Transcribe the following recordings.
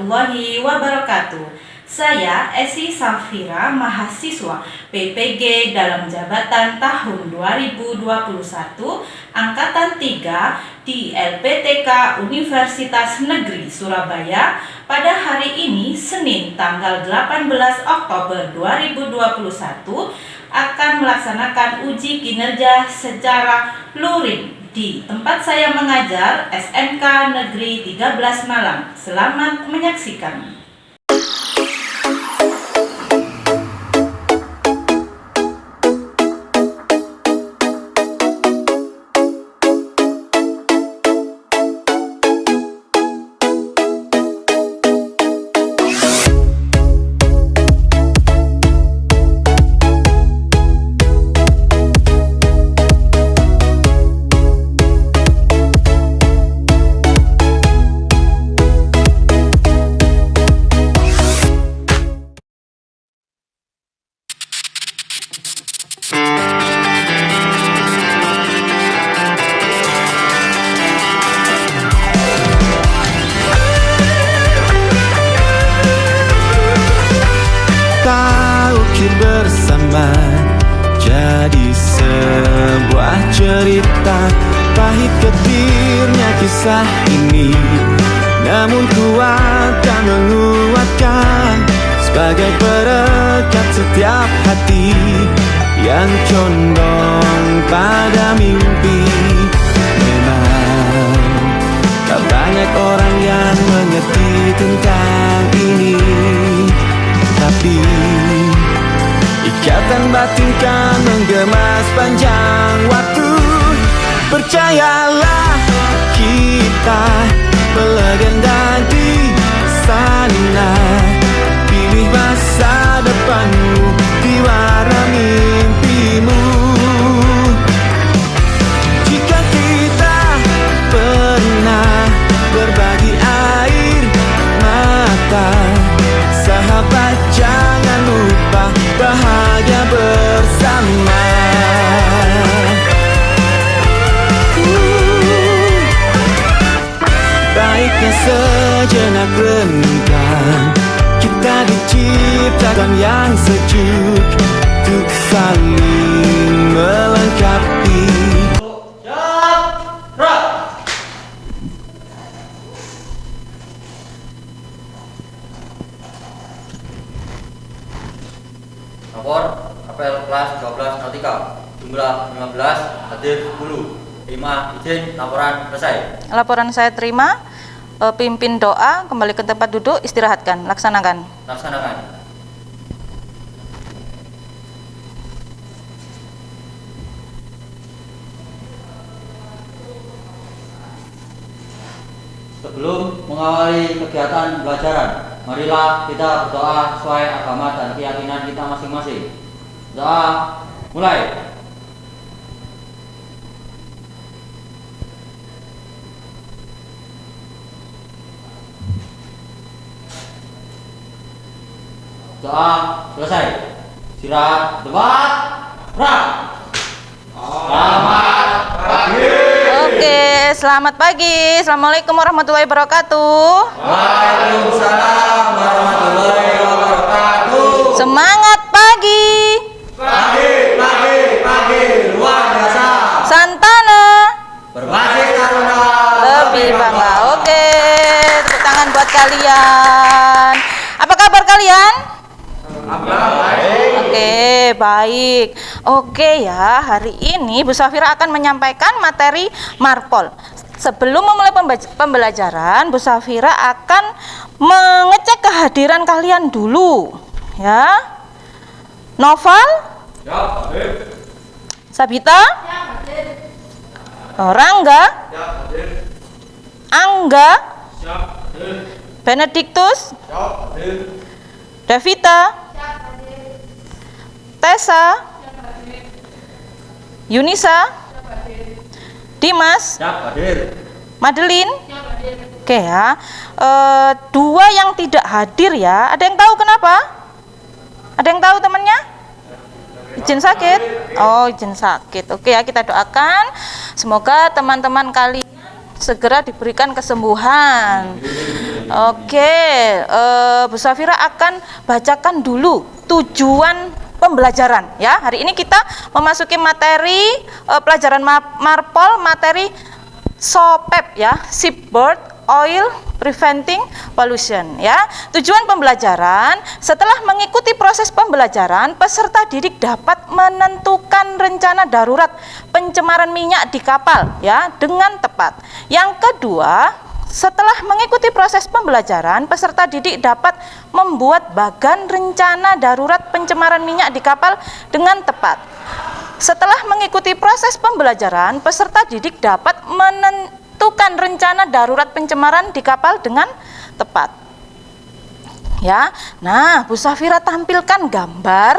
warahmatullahi wabarakatuh. Saya Esi Safira, mahasiswa PPG dalam jabatan tahun 2021 Angkatan 3 di LPTK Universitas Negeri Surabaya pada hari ini Senin tanggal 18 Oktober 2021 akan melaksanakan uji kinerja secara luring di tempat saya mengajar SMK Negeri 13 Malang. Selamat menyaksikan. Bersama jadi sebuah cerita, pahit getirnya kisah ini, namun kuat dan menguatkan sebagai perekat setiap hati yang condong pada mimpi. Memang tak banyak orang yang mengerti tentang ini, tapi ikatan batin kan menggema sepanjang waktu. Percayalah, kita melegenda di sana. Pilih masa depanmu di warna mimpimu. Jika kita pernah berbagi air mata, sahabat jangan lupa bahagia bersama. Baiknya sejenak renungkan, kita diciptakan yang sejuk untuk saling melengkapi. Nomor apel kelas 12 jumlah 15, hadir 10. Terima izin, laporan selesai. Laporan saya terima. Pimpin doa, kembali ke tempat duduk, istirahatkan, laksanakan. Sebelum mengawali kegiatan pembelajaran, marilah kita berdoa sesuai agama dan keyakinan kita masing-masing. Doa mulai. Doa selesai. Istirahat tempat. Selamat pagi. Oke, selamat pagi. Assalamualaikum warahmatullahi wabarakatuh. Waalaikumsalam warahmatullahi wabarakatuh. Semangat pagi. Pagi, luar biasa. Santana. Berbasis taruna. Lebih bangga. Oke, tepuk tangan buat kalian. Apa kabar kalian? Oke, baik. Oke ya, hari ini Bu Safira akan menyampaikan materi Marpol. Sebelum memulai pembelajaran, Bu Safira akan mengecek kehadiran kalian dulu. Ya. Noval? Ya, hadir. Sabita? Ya, hadir. Rangga? Ya, hadir. Angga? Siap, hadir. Benediktus? Ya, hadir. Devita? Ya, hadir. Tessa? Ya, hadir. Yunisa? Ya, hadir. Dimas? Siap, hadir. Madeline? Ya, hadir. Oke ya. Dua yang tidak hadir ya. Ada yang tahu kenapa? Ada yang tahu temannya? Izin sakit? Oh, izin sakit. Oke ya, kita doakan semoga teman-teman kalian segera diberikan kesembuhan. Oke, Bu Safira akan bacakan dulu tujuan pembelajaran ya. Hari ini kita memasuki materi pelajaran Marpol, materi SOPEP ya, Shipboard Oil Preventing Pollution ya. Tujuan pembelajaran, setelah mengikuti proses pembelajaran, peserta didik dapat menentukan rencana darurat pencemaran minyak di kapal ya dengan tepat. Yang kedua, setelah mengikuti proses pembelajaran, peserta didik dapat membuat bagan rencana darurat pencemaran minyak di kapal dengan tepat. Setelah mengikuti proses pembelajaran, peserta didik dapat menentukan rencana darurat pencemaran di kapal dengan tepat. Ya, nah Bu Safira tampilkan gambar.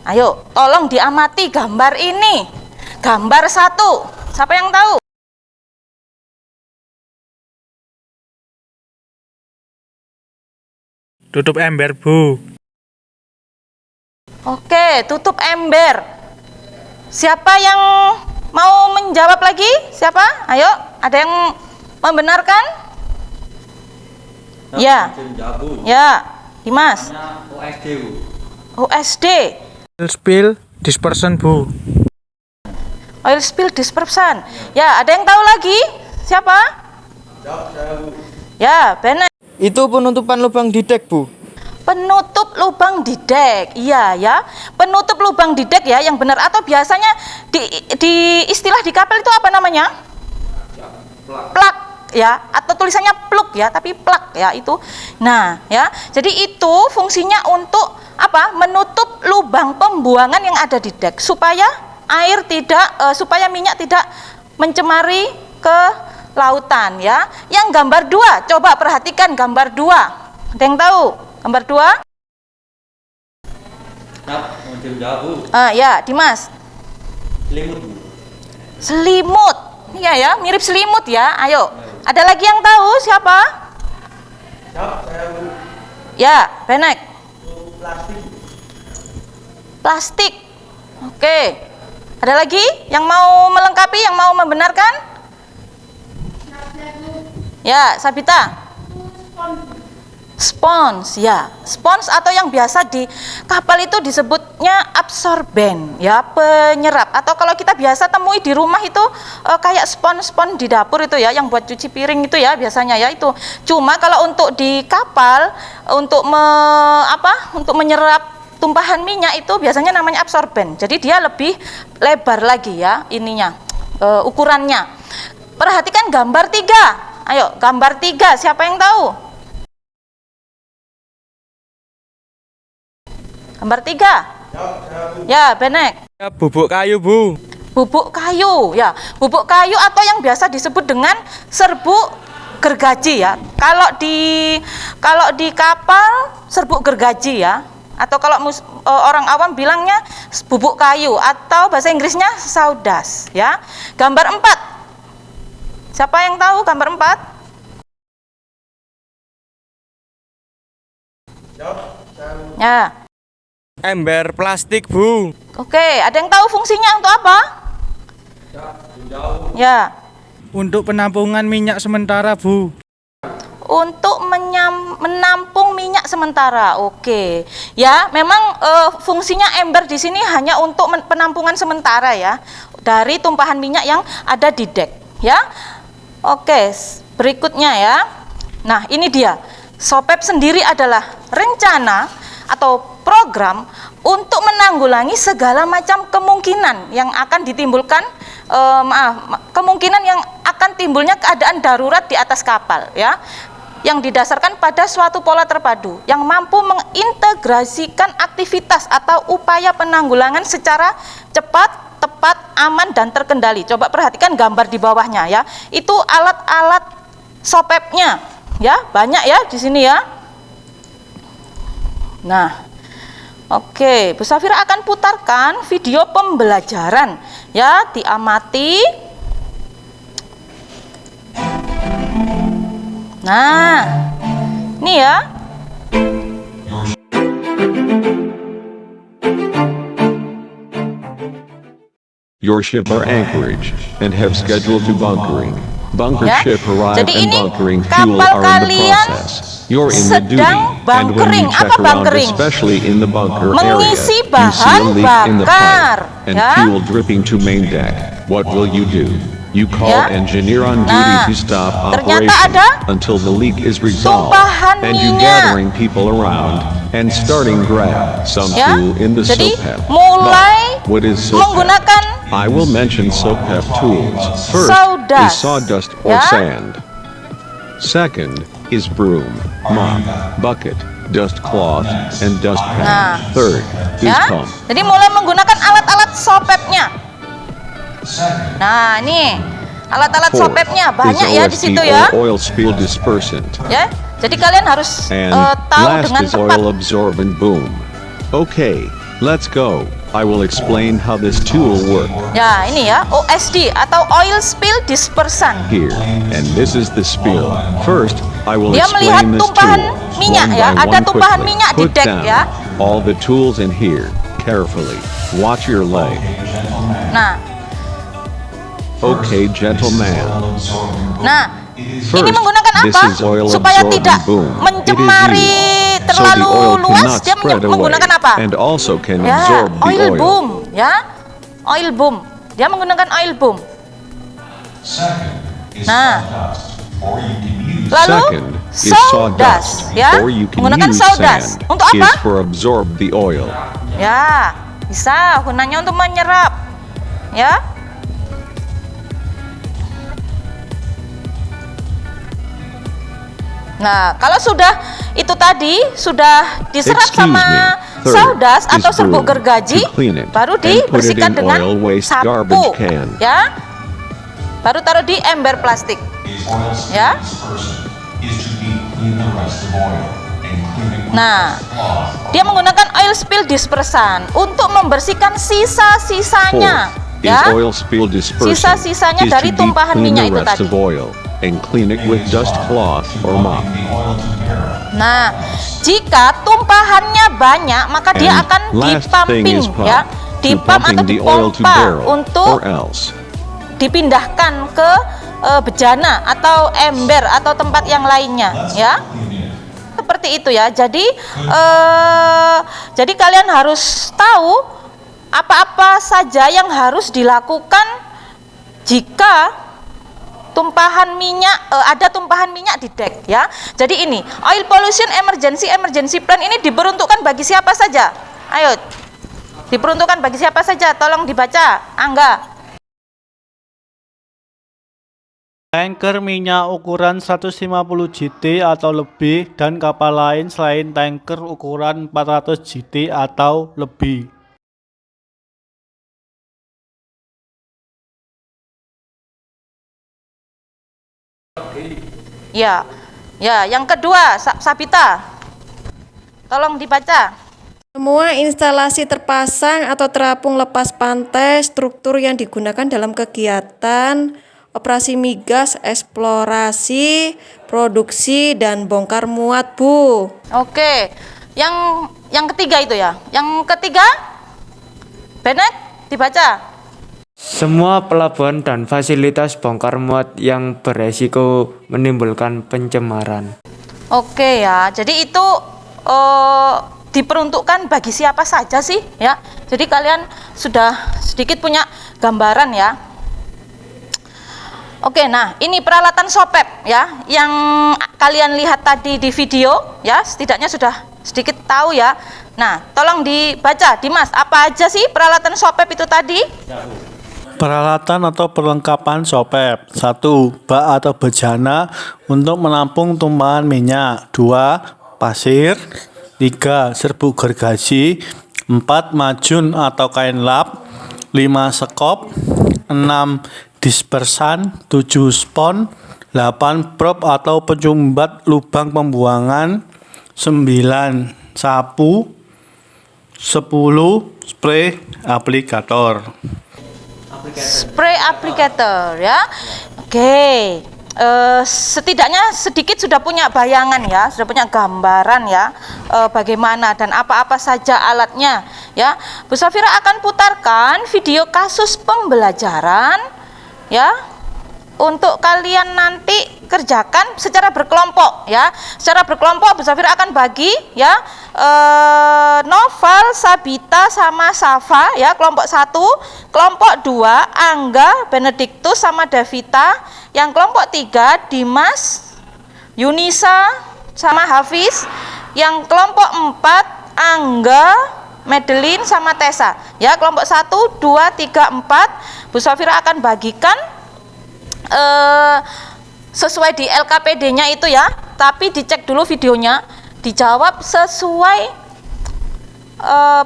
Ayo, tolong diamati gambar ini. Gambar 1. Siapa yang tahu? Tutup ember, Bu. Oke, tutup ember. Siapa yang mau menjawab lagi? Siapa? Ayo, ada yang membenarkan? Ya. Ya, Dimas. OSD, Bu. OSD. Spill dispersion, Bu. Oil spill dispersion. Ya, ada yang tahu lagi? Siapa? Ya, benar. Itu penutupan lubang di dek, Bu. Penutup lubang di dek, iya ya, penutup lubang di dek ya, yang benar. Atau biasanya di istilah di kapal itu apa namanya? Plug ya, atau tulisannya plug ya, tapi plug ya itu. Nah ya, jadi itu fungsinya untuk apa? Menutup lubang pembuangan yang ada di dek supaya air tidak, supaya minyak tidak mencemari ke lautan ya. Yang gambar 2, coba perhatikan gambar 2. Ada yang tahu? Gambar 2? Mau jawab, Bu. Ya, Dimas. Selimut, Bu. Selimut. Iya ya, mirip selimut ya. Ayo. Ada lagi yang tahu siapa? Ya, Benek. Plastik. Oke. Ada lagi yang mau melengkapi, yang mau membenarkan? Ya, Sabita. Spons ya, spons atau yang biasa di kapal itu disebutnya absorben ya, penyerap. Atau kalau kita biasa temui di rumah itu kayak spons-spons di dapur itu ya, yang buat cuci piring itu ya biasanya ya itu. Cuma kalau untuk di kapal untuk untuk menyerap tumpahan minyak itu biasanya namanya absorben. Jadi dia lebih lebar lagi ya ininya, ukurannya. Perhatikan gambar 3. Ayo, gambar 3 siapa yang tahu? Gambar 3. Ya, Benek. Ya, bubuk kayu, Bu. Bubuk kayu ya. Bubuk kayu atau yang biasa disebut dengan serbuk gergaji ya. Kalau di kapal serbuk gergaji ya. Atau kalau orang awam bilangnya bubuk kayu atau bahasa Inggrisnya sawdust ya. Gambar 4. Siapa yang tahu gambar 4? Ya. Ember plastik, Bu. Oke, ada yang tahu fungsinya untuk apa? Ya. Untuk penampungan minyak sementara, Bu. Untuk menampung minyak sementara. Oke. Ya, memang fungsinya ember di sini hanya untuk penampungan sementara ya dari tumpahan minyak yang ada di dek, ya. Oke, berikutnya ya. Nah, ini dia. SOPEP sendiri adalah rencana atau program untuk menanggulangi segala macam kemungkinan yang akan ditimbulkan, kemungkinan yang akan timbulnya keadaan darurat di atas kapal ya, yang didasarkan pada suatu pola terpadu yang mampu mengintegrasikan aktivitas atau upaya penanggulangan secara cepat, tepat, aman, dan terkendali. Coba perhatikan gambar di bawahnya ya, itu alat-alat SOPEP-nya ya, banyak ya di sini ya. Nah, oke, Bu Safira akan putarkan video pembelajaran ya, diamati. Nah, ini ya. Your ship are anchorage and have scheduled to bunkering. Bunker Ya. ship arrive Jadi and ini bunkering fuel kapal are in the kalian process. You're in the duty, sedang and when bunkering. you check Apa around, bunkering? especially in the bunker area, Mengisi you see bahan a leak in the bakar, pipe and ya. fuel dripping to main deck. What will you do? You call Ya. engineer on duty Nah, to stop ternyata operation ada until the leak is resolved, tumpahan and you minyak. gathering people around and starting grab some Ya. fuel in the Jadi SOPEP. mulai But what is SOPEP? menggunakan I will mention SOPEP tools. First Sawdust. is sawdust or Ya. sand. Second is broom, mop, bucket, dust cloth, and dustpan. Nah. Third is ya. pump. Jadi mulai menggunakan alat-alat sopepnya. Nah, ini alat-alat Fourth sopepnya is banyak ya di OSD situ or ya. oil spill dispersant. Ya. Jadi kalian harus And tahu last dengan is tepat. oil absorbent boom. Okay, let's go. I will explain how this tool works Ya, ini ya, OSD atau oil spill dispersant. here. And this is the spill. First, I will Dia melihat explain this tumpahan tool minyak one ya, by ada one tumpahan quickly. minyak di Put deck down ya. all the tools in here carefully. Watch your leg. Nah, Okay, gentlemen. nah, First, ini menggunakan this apa? is oil Supaya absorbent tidak boom. mencemari It is used so the terlalu oil luas. cannot Dia spread away menggunakan apa? and also can Ya, absorb the oil oil. boom, ya, oil boom. Dia menggunakan oil boom. Nah, lalu Second is sawdust, ya, or you can menggunakan use sawdust. sand. Untuk apa? Is for absorb the oil. Ya, bisa gunanya untuk menyerap, ya. Nah, kalau sudah itu tadi sudah diserap Excuse sama me. Third sawdust is atau serbuk broom. gergaji, To clean it baru and put it dibersihkan in dengan oil waste sapu, garbage can. ya. Baru taruh di ember plastik, ya. Nah, dia menggunakan oil spill dispersan untuk membersihkan sisa-sisanya, Fourth ya. is oil spill dispersion. Sisa-sisanya Is dari to tumpahan deep clean minyak the itu rest tadi. of oil and clean it with dust cloth or mop. Nah, jika tumpahannya banyak, maka dia And akan last thing dipumping, is pump. ya, To dipump atau pumping the oil to dipompa barrel untuk or else. dipindahkan ke bejana atau ember atau tempat yang lainnya, ya. Seperti itu ya. Jadi kalian harus tahu apa-apa saja yang harus dilakukan jika tumpahan minyak ada tumpahan minyak di deck, ya. Jadi ini oil pollution emergency plan ini diperuntukkan bagi siapa saja? Ayo, diperuntukkan bagi siapa saja? Tolong dibaca, Angga. Tanker minyak ukuran 150 GT atau lebih dan kapal lain selain tanker ukuran 400 GT atau lebih. Ya. Ya, yang kedua, Sabita. Tolong dibaca. Semua instalasi terpasang atau terapung lepas pantai struktur yang digunakan dalam kegiatan operasi migas, eksplorasi, produksi, dan bongkar muat, Bu. Oke. Yang ketiga itu ya. Yang ketiga, Bennett dibaca. Semua pelabuhan dan fasilitas bongkar muat yang beresiko menimbulkan pencemaran. Oke ya. Jadi itu diperuntukkan bagi siapa saja sih, ya. Jadi kalian sudah sedikit punya gambaran ya. Oke, nah ini peralatan SOPEP ya, yang kalian lihat tadi di video ya, setidaknya sudah sedikit tahu ya. Nah, tolong dibaca, Dimas, apa aja sih peralatan SOPEP itu tadi? Peralatan atau perlengkapan SOPEP. 1. Bak atau bejana untuk menampung tumpahan minyak. 2. Pasir. 3. Serbuk gergaji. 4. Majun atau kain lap. 5. Sekop. 6. Dispersan. 7. Spon. 8. Prop atau penyumbat lubang pembuangan. 9. Sapu. 10. Spray aplikator. Spray applicator ya. Oke. Setidaknya sedikit sudah punya bayangan ya, sudah punya gambaran ya, bagaimana dan apa-apa saja alatnya ya. Bu Safira akan putarkan video kasus pembelajaran ya. untuk kalian nanti kerjakan secara berkelompok ya. Secara berkelompok Bu Safira akan bagi ya Noval, Sabita sama Safa ya, kelompok 1, kelompok 2 Angga, Benediktus sama Davita, yang kelompok 3 Dimas, Yunisa sama Hafiz, yang kelompok 4 Angga, Madeline sama Tessa ya. Kelompok 1, 2, 3, 4 Bu Safira akan bagikan sesuai di LKPD-nya itu ya, tapi dicek dulu videonya, dijawab sesuai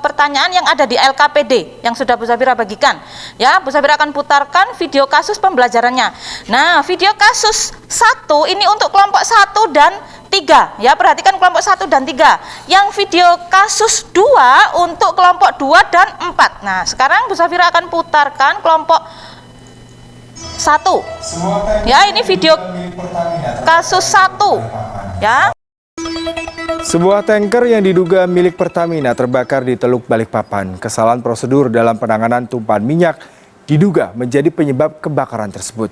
pertanyaan yang ada di LKPD yang sudah Bu Safira bagikan ya. Bu Safira akan putarkan video kasus pembelajarannya. Nah, video kasus 1 ini untuk kelompok 1 dan 3 ya, perhatikan kelompok 1 dan 3. Yang video kasus 2 untuk kelompok 2 dan 4. Nah, sekarang Bu Safira akan putarkan kelompok 1 ya, ini video kasus 1 ya. Sebuah tanker yang diduga milik Pertamina terbakar di Teluk Balikpapan. Kesalahan prosedur dalam penanganan tumpahan minyak diduga menjadi penyebab kebakaran tersebut.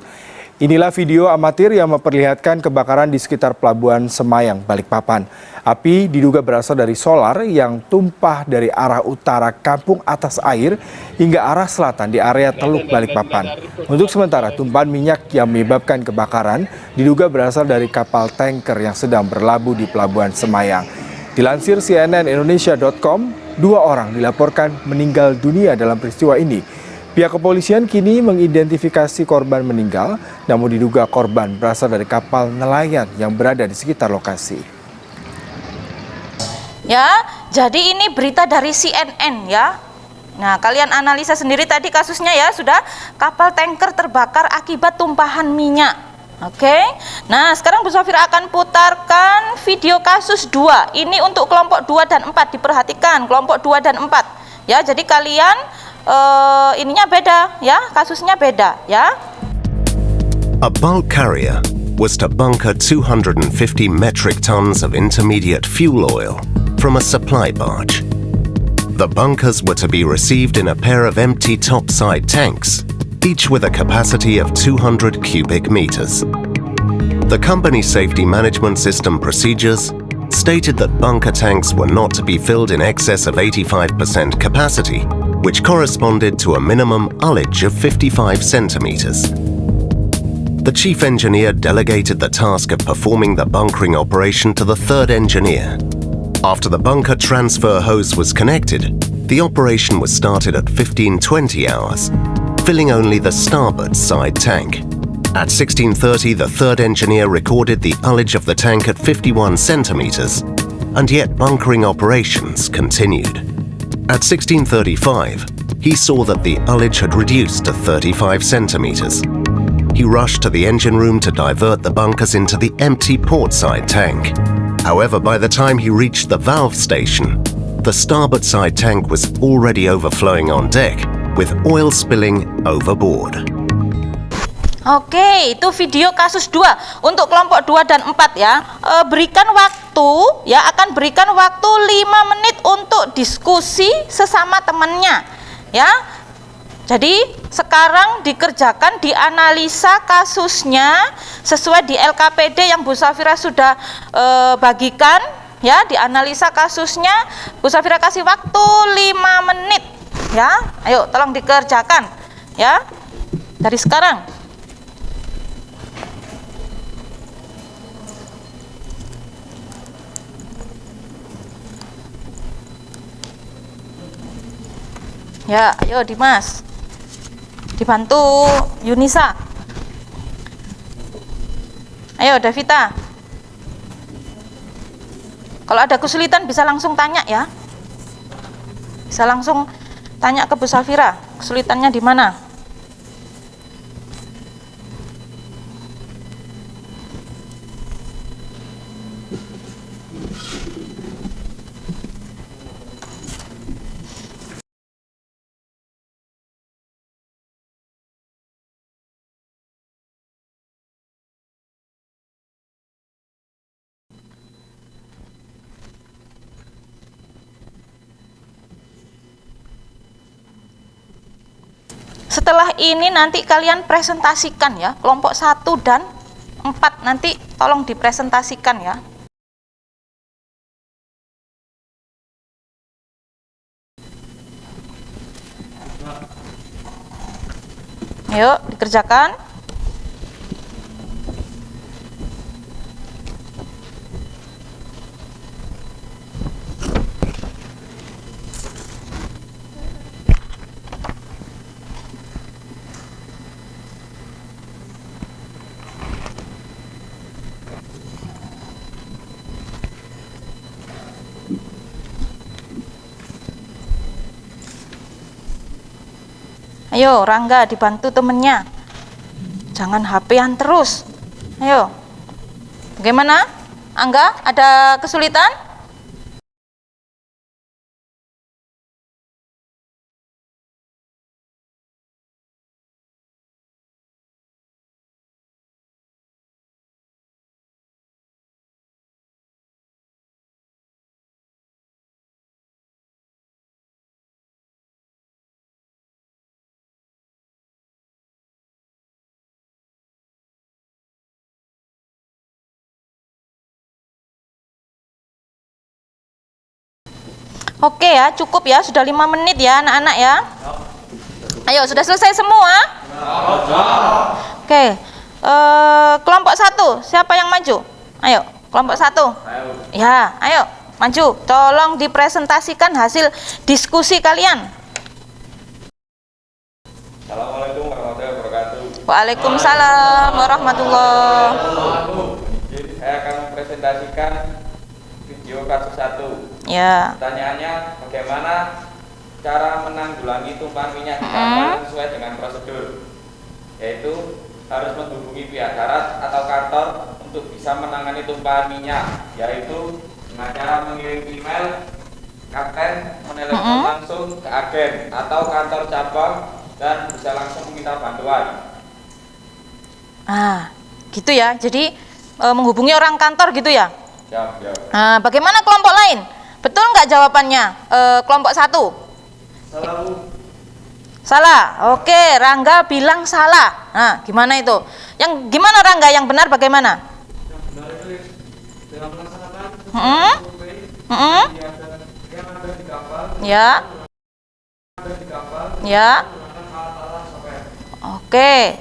Inilah video amatir yang memperlihatkan kebakaran di sekitar Pelabuhan Semayang, Balikpapan. Api diduga berasal dari solar yang tumpah dari arah utara kampung atas air hingga arah selatan di area Teluk Balikpapan. Untuk sementara, tumpahan minyak yang menyebabkan kebakaran diduga berasal dari kapal tanker yang sedang berlabuh di Pelabuhan Semayang. Dilansir cnnindonesia.com, 2 orang dilaporkan meninggal dunia dalam peristiwa ini. Pihak kepolisian kini mengidentifikasi korban meninggal, namun diduga korban berasal dari kapal nelayan yang berada di sekitar lokasi. Ya, jadi ini berita dari CNN ya. Nah, kalian analisa sendiri tadi kasusnya ya, sudah kapal tanker terbakar akibat tumpahan minyak. Oke. Nah, sekarang Bu Safira akan putarkan video kasus 2. Ini untuk kelompok 2 dan 4, diperhatikan kelompok 2 dan 4. Ya, jadi kalian ininya beda ya, kasusnya beda ya. A bulk carrier was to bunker 250 metric tons of intermediate fuel oil from a supply barge. The bunkers were to be received in a pair of empty topside tanks, each with a capacity of 200 cubic meters. The company's safety management system procedures stated that bunker tanks were not to be filled in excess of 85% capacity, which corresponded to a minimum ullage of 55 centimeters. The chief engineer delegated the task of performing the bunkering operation to the third engineer. After the bunker transfer hose was connected, the operation was started at 15:20 hours, filling only the starboard side tank. At 16:30, the third engineer recorded the ullage of the tank at 51 centimeters, and yet bunkering operations continued. At 16:35, he saw that the ullage had reduced to 35 centimeters. He rushed to the engine room to divert the bunkers into the empty portside tank. However, by the time he reached the valve station, the starboard side tank was already overflowing on deck, with oil spilling overboard. Oke, itu video kasus 2 untuk kelompok 2 dan 4 ya. Berikan waktu ya, akan berikan waktu 5 menit untuk diskusi sesama temannya ya. Jadi sekarang dikerjakan, dianalisa kasusnya sesuai di LKPD yang Bu Safira sudah bagikan ya, dianalisa kasusnya. Bu Safira kasih waktu 5 menit ya. Ayo tolong dikerjakan ya, dari sekarang. Ya, ayo Dimas, dibantu Yunisa. Ayo Davita. Kalau ada kesulitan bisa langsung tanya ya. Bisa langsung tanya ke Bu Safira, kesulitannya di mana? setelah ini nanti kalian presentasikan ya, kelompok 1 dan 4 nanti tolong dipresentasikan ya. Yuk, dikerjakan. Ayo, Rangga dibantu temennya. Jangan HP-an terus. Ayo. Bagaimana? Angga, ada kesulitan? Oke ya, cukup ya, sudah 5 menit ya anak-anak ya. Ayo, sudah selesai semua? Oke, kelompok 1, siapa yang maju? Ayo, kelompok 1. Ya, ayo, maju. Tolong dipresentasikan hasil diskusi kalian. Assalamualaikum warahmatullahi wabarakatuh. Waalaikumsalam warahmatullahi. Jadi saya akan mempresentasikan video kasus 1. Ya. Pertanyaannya, bagaimana cara menanggulangi tumpahan minyak di kapal sesuai dengan prosedur? Yaitu harus menghubungi pihak darat atau kantor untuk bisa menangani tumpahan minyak, yaitu dengan cara mengirim email, kapten menelepon langsung ke agen atau kantor cabang dan bisa langsung meminta bantuan. Gitu ya. Jadi menghubungi orang kantor gitu ya. Ya. Nah, bagaimana kelompok lain? Betul nggak jawabannya? Kelompok 1. Salah. Oke, Rangga bilang salah. Nah, gimana itu? Yang gimana Rangga? Yang benar bagaimana? Yang benar itu dengan melaksanakan yang ada di kapal. Ya. Ya. Oke.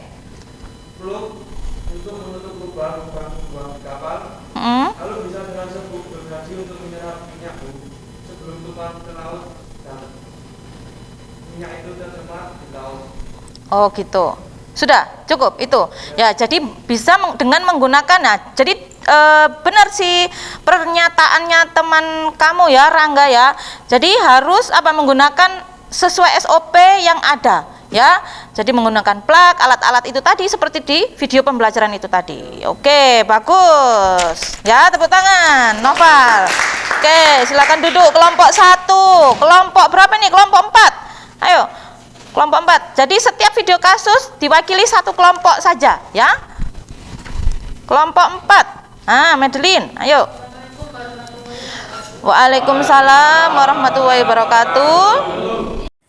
Plug untuk menutup lubang di kapal. Lalu bisa dengan sebuah gergaji untuk menyerap minyak sebelum tumpahan ke laut dan minyak itu tercemar di laut. Oh gitu. Sudah cukup itu. Ya, jadi bisa dengan menggunakan. Nah, jadi benar sih pernyataannya teman kamu ya Rangga ya. Jadi harus menggunakan sesuai SOP yang ada. Ya, jadi menggunakan plug, alat-alat itu tadi seperti di video pembelajaran itu tadi. Oke, bagus. Ya, tepuk tangan, Noval. Oke, silakan duduk. Kelompok 1. Kelompok berapa nih? Kelompok 4. Ayo, kelompok 4. Jadi setiap video kasus diwakili satu kelompok saja, ya. Kelompok 4. Madeline, ayo. Waalaikumsalam warahmatullahi wabarakatuh.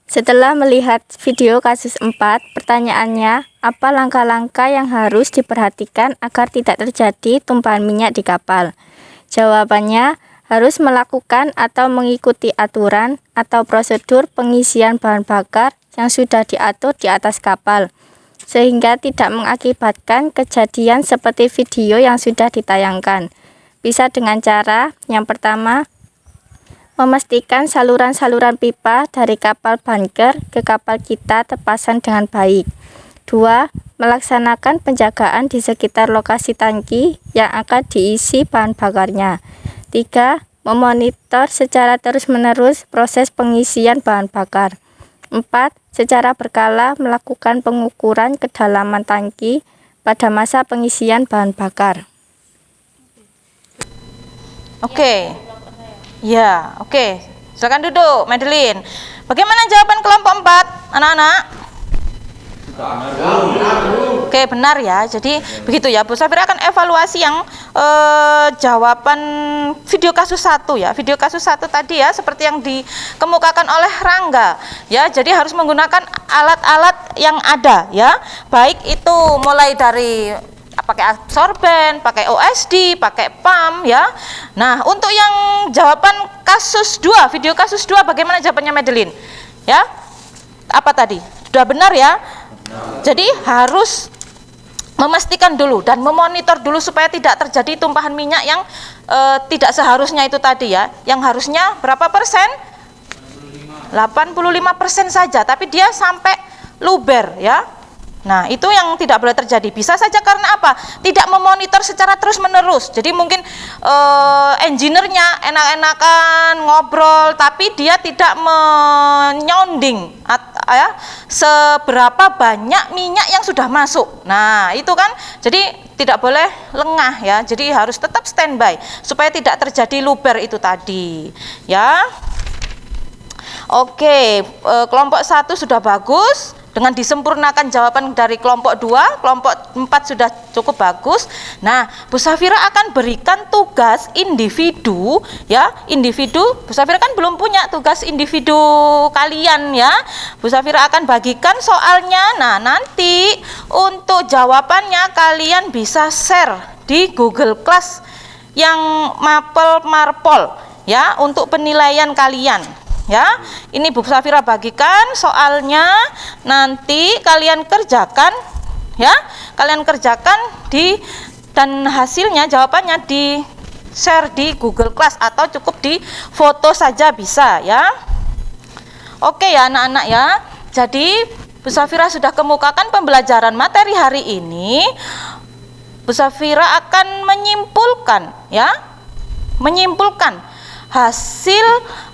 Setelah melihat video kasus 4, pertanyaannya, apa langkah-langkah yang harus diperhatikan agar tidak terjadi tumpahan minyak di kapal? Jawabannya, harus melakukan atau mengikuti aturan atau prosedur pengisian bahan bakar yang sudah diatur di atas kapal, sehingga tidak mengakibatkan kejadian seperti video yang sudah ditayangkan. Bisa dengan cara, yang pertama, memastikan saluran-saluran pipa dari kapal bunker ke kapal kita terpasang dengan baik. 2. Melaksanakan penjagaan di sekitar lokasi tangki yang akan diisi bahan bakarnya. 3. Memonitor secara terus-menerus proses pengisian bahan bakar. 4. Secara berkala melakukan pengukuran kedalaman tangki pada masa pengisian bahan bakar. Oke. Ya, oke. Silakan duduk, Madeline. Bagaimana jawaban kelompok 4, anak-anak? Oke, benar ya. Jadi begitu ya, Bu Safira akan evaluasi yang jawaban video kasus 1 ya. Video kasus 1 tadi ya, seperti yang dikemukakan oleh Rangga ya. Jadi harus menggunakan alat-alat yang ada ya. Baik itu mulai dari pakai absorben, pakai OSD, pakai PAM ya. Nah, untuk yang jawaban kasus 2, video kasus 2 bagaimana jawabannya Madeline? Ya. Apa tadi? Sudah benar ya? Jadi harus memastikan dulu dan memonitor dulu supaya tidak terjadi tumpahan minyak yang tidak seharusnya itu tadi ya. Yang harusnya berapa persen? 85% saja, tapi dia sampai luber ya. Nah, itu yang tidak boleh terjadi. Bisa saja karena apa? Tidak memonitor secara terus-menerus. Jadi mungkin engineer-nya enak-enakan ngobrol, tapi dia tidak menyonding ya, seberapa banyak minyak yang sudah masuk. Nah, itu kan jadi tidak boleh lengah ya. Jadi harus tetap standby supaya tidak terjadi luber itu tadi. Ya. Oke, kelompok 1 sudah bagus. Dengan disempurnakan jawaban dari kelompok 2, kelompok 4 sudah cukup bagus. Nah, Bu Safira akan berikan tugas individu ya, individu. Bu Safira kan belum punya tugas individu kalian ya. Bu Safira akan bagikan soalnya. Nah, nanti untuk jawabannya kalian bisa share di Google Class yang Mapel Marpol ya, untuk penilaian kalian. Ya, ini Bu Safira bagikan soalnya, nanti kalian kerjakan ya, kalian kerjakan dan hasilnya jawabannya di share di Google Class atau cukup di foto saja bisa ya. Oke ya anak-anak ya. Jadi Bu Safira sudah kemukakan pembelajaran materi hari ini. Bu Safira akan menyimpulkan ya, menyimpulkan hasil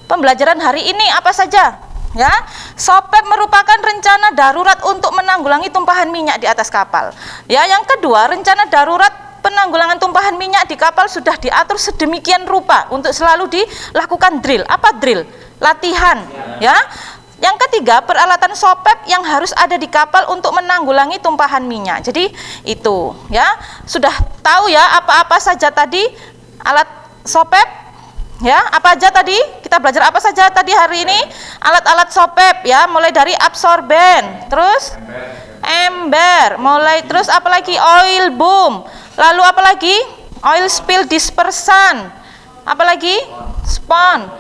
pembelajaran hari ini apa saja ya. SOPEP merupakan rencana darurat untuk menanggulangi tumpahan minyak di atas kapal ya. Yang kedua, rencana darurat penanggulangan tumpahan minyak di kapal sudah diatur sedemikian rupa untuk selalu dilakukan drill. Apa drill? Latihan ya. Yang ketiga, peralatan SOPEP yang harus ada di kapal untuk menanggulangi tumpahan minyak. Jadi itu ya, sudah tahu ya apa-apa saja tadi alat SOPEP ya. Apa aja tadi? Kita belajar apa saja tadi hari ini? Alat-alat SOPEP ya, mulai dari absorben, terus ember, mulai terus apa lagi? Oil boom. Lalu apa lagi? Oil spill dispersan. Apa lagi? Spon.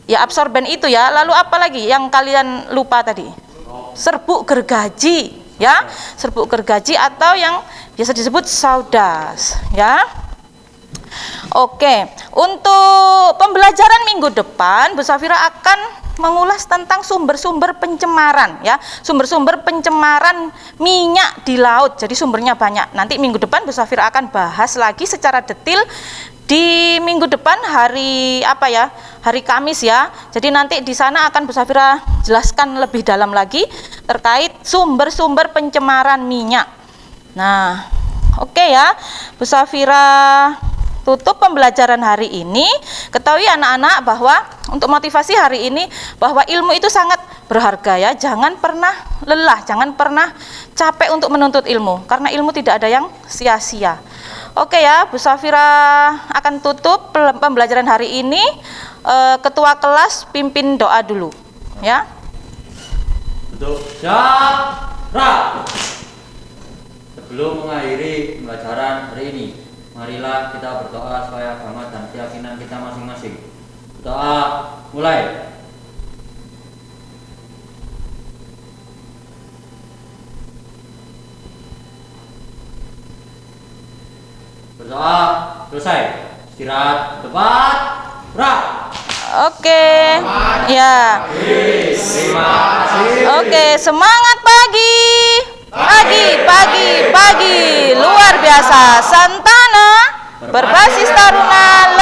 Ya, absorben itu ya. Lalu apa lagi yang kalian lupa tadi? Serbuk gergaji ya. Serbuk gergaji atau yang biasa disebut sawdust ya. Oke, untuk pembelajaran minggu depan Bu Safira akan mengulas tentang sumber-sumber pencemaran ya, sumber-sumber pencemaran minyak di laut. Jadi sumbernya banyak. Nanti minggu depan Bu Safira akan bahas lagi secara detail di minggu depan hari apa ya? Hari Kamis ya. Jadi nanti di sana akan Bu Safira jelaskan lebih dalam lagi terkait sumber-sumber pencemaran minyak. Nah, oke ya. Bu Safira tutup pembelajaran hari ini. Ketahui anak-anak bahwa untuk motivasi hari ini bahwa ilmu itu sangat berharga ya. Jangan pernah lelah, jangan pernah capek untuk menuntut ilmu, karena ilmu tidak ada yang sia-sia. Oke ya, Bu Safira akan tutup pembelajaran hari ini. Ketua kelas pimpin doa dulu ya. Untuk Syahra. Sebelum mengakhiri pembelajaran hari ini, marilah kita berdoa supaya agama dan keyakinan kita masing-masing. Doa mulai. Berdoa selesai. Istirahat tempat. Oke. Ya. Oke, semangat pagi. Pagi. Luar biasa. Santana berbasis Taruna